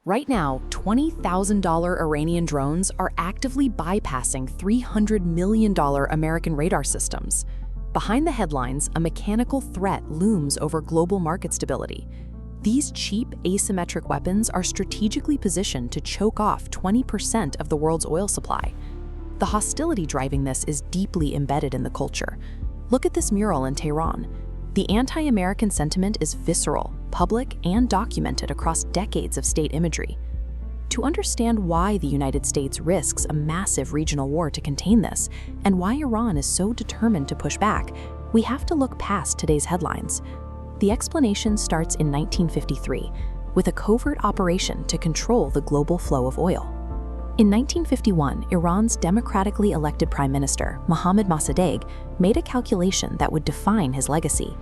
Right now, $20,000 Iranian drones are actively bypassing $300 million American radar systems. Behind the headlines, a mechanical threat looms over global market stability. These cheap, asymmetric weapons are strategically positioned to choke off 20% of the world's oil supply. The hostility driving this is deeply embedded in the culture. Look at this mural in Tehran. The anti-American sentiment is visceral, public, and documented across decades of state imagery. To understand why the United States risks a massive regional war to contain this, and why Iran is so determined to push back, we have to look past today's headlines. The explanation starts in 1953, with a covert operation to control the global flow of oil. In 1951, Iran's democratically elected Prime Minister, Mohammad Mossadegh, made a calculation that would define his legacy.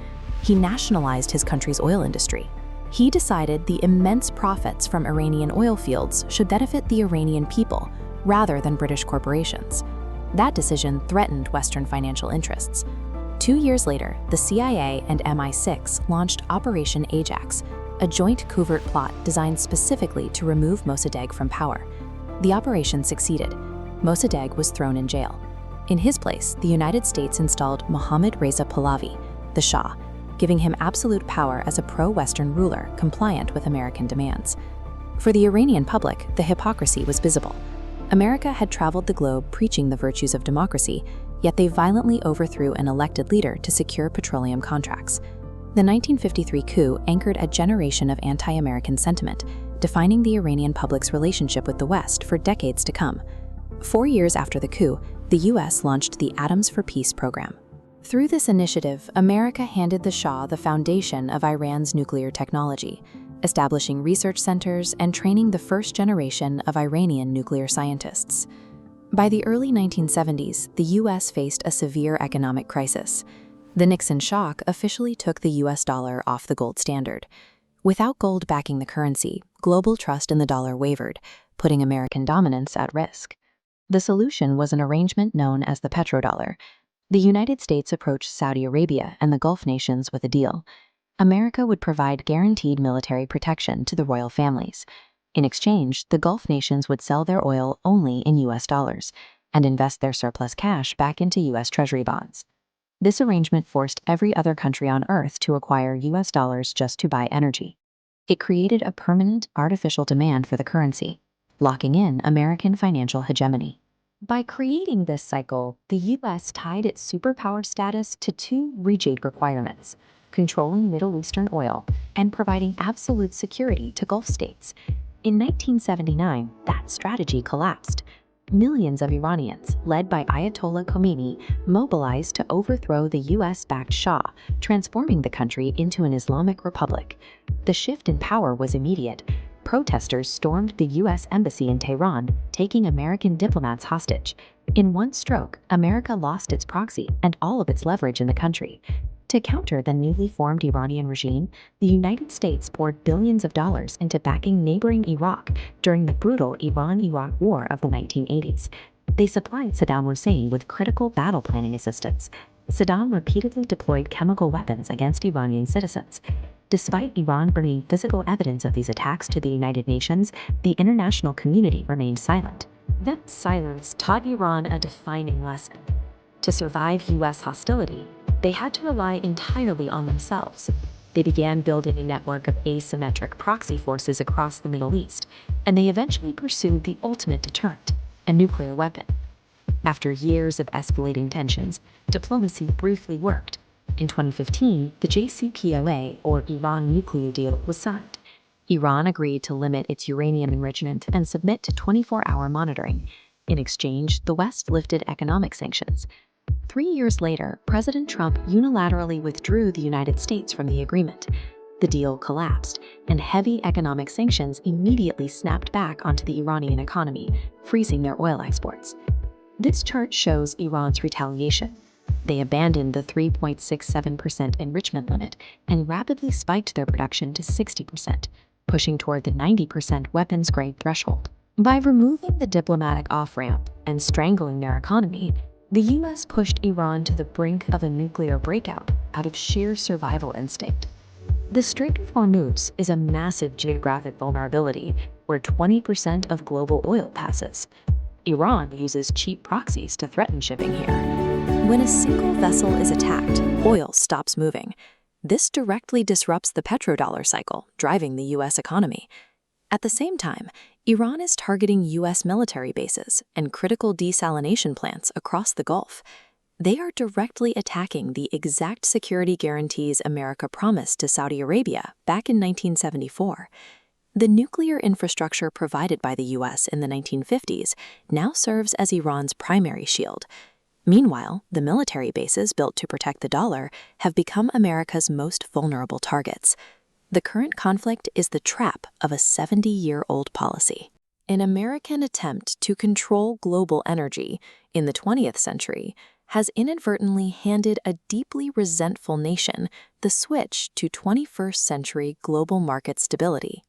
He nationalized his country's oil industry. He decided the immense profits from Iranian oil fields should benefit the Iranian people, rather than British corporations. That decision threatened Western financial interests. 2 years later, the CIA and MI6 launched Operation Ajax, a joint covert plot designed specifically to remove Mossadegh from power. The operation succeeded. Mossadegh was thrown in jail. In his place, the United States installed Mohammad Reza Pahlavi, the Shah, giving him absolute power as a pro-Western ruler compliant with American demands. For the Iranian public, the hypocrisy was visible. America had traveled the globe preaching the virtues of democracy, yet they violently overthrew an elected leader to secure petroleum contracts. The 1953 coup anchored a generation of anti-American sentiment, defining the Iranian public's relationship with the West for decades to come. 4 years after the coup, the US launched the Atoms for Peace program. Through this initiative, America handed the Shah the foundation of Iran's nuclear technology, establishing research centers and training the first generation of Iranian nuclear scientists. By the early 1970s, the US faced a severe economic crisis. The Nixon shock officially took the US dollar off the gold standard. Without gold backing the currency, global trust in the dollar wavered, putting American dominance at risk. The solution was an arrangement known as the petrodollar. The United States approached Saudi Arabia and the Gulf nations with a deal. America would provide guaranteed military protection to the royal families. In exchange, the Gulf nations would sell their oil only in US dollars and invest their surplus cash back into US Treasury bonds. This arrangement forced every other country on Earth to acquire US dollars just to buy energy. It created a permanent, artificial demand for the currency, locking in American financial hegemony. By creating this cycle, the US tied its superpower status to two rigid requirements: controlling Middle Eastern oil and providing absolute security to Gulf states. In 1979, that strategy collapsed. Millions of Iranians, led by Ayatollah Khomeini, mobilized to overthrow the US-backed Shah, transforming the country into an Islamic republic. The shift in power was immediate. Protesters stormed the US embassy in Tehran, taking American diplomats hostage. In one stroke, America lost its proxy and all of its leverage in the country. To counter the newly formed Iranian regime, the United States poured billions of dollars into backing neighboring Iraq during the brutal Iran-Iraq War of the 1980s. They supplied Saddam Hussein with critical battle planning assistance. Saddam repeatedly deployed chemical weapons against Iranian citizens. Despite Iran bringing physical evidence of these attacks to the United Nations, the international community remained silent. That silence taught Iran a defining lesson. To survive US hostility, they had to rely entirely on themselves. They began building a network of asymmetric proxy forces across the Middle East, and they eventually pursued the ultimate deterrent, a nuclear weapon. After years of escalating tensions, diplomacy briefly worked. In 2015, the JCPOA, or Iran nuclear deal, was signed. Iran agreed to limit its uranium enrichment and submit to 24-hour monitoring. In exchange, the West lifted economic sanctions. 3 years later, President Trump unilaterally withdrew the United States from the agreement. The deal collapsed, and heavy economic sanctions immediately snapped back onto the Iranian economy, freezing their oil exports. This chart shows Iran's retaliation. They abandoned the 3.67% enrichment limit and rapidly spiked their production to 60%, pushing toward the 90% weapons-grade threshold. By removing the diplomatic off-ramp and strangling their economy, the US pushed Iran to the brink of a nuclear breakout out of sheer survival instinct. The Strait of Hormuz is a massive geographic vulnerability where 20% of global oil passes. Iran uses cheap proxies to threaten shipping here. When a single vessel is attacked, oil stops moving. This directly disrupts the petrodollar cycle, driving the U.S. economy. At the same time, Iran is targeting U.S. military bases and critical desalination plants across the Gulf. They are directly attacking the exact security guarantees America promised to Saudi Arabia back in 1974. The nuclear infrastructure provided by the U.S. in the 1950s now serves as Iran's primary shield. Meanwhile, the military bases built to protect the dollar have become America's most vulnerable targets. The current conflict is the trap of a 70-year-old policy. An American attempt to control global energy in the 20th century has inadvertently handed a deeply resentful nation the switch to 21st century global market stability.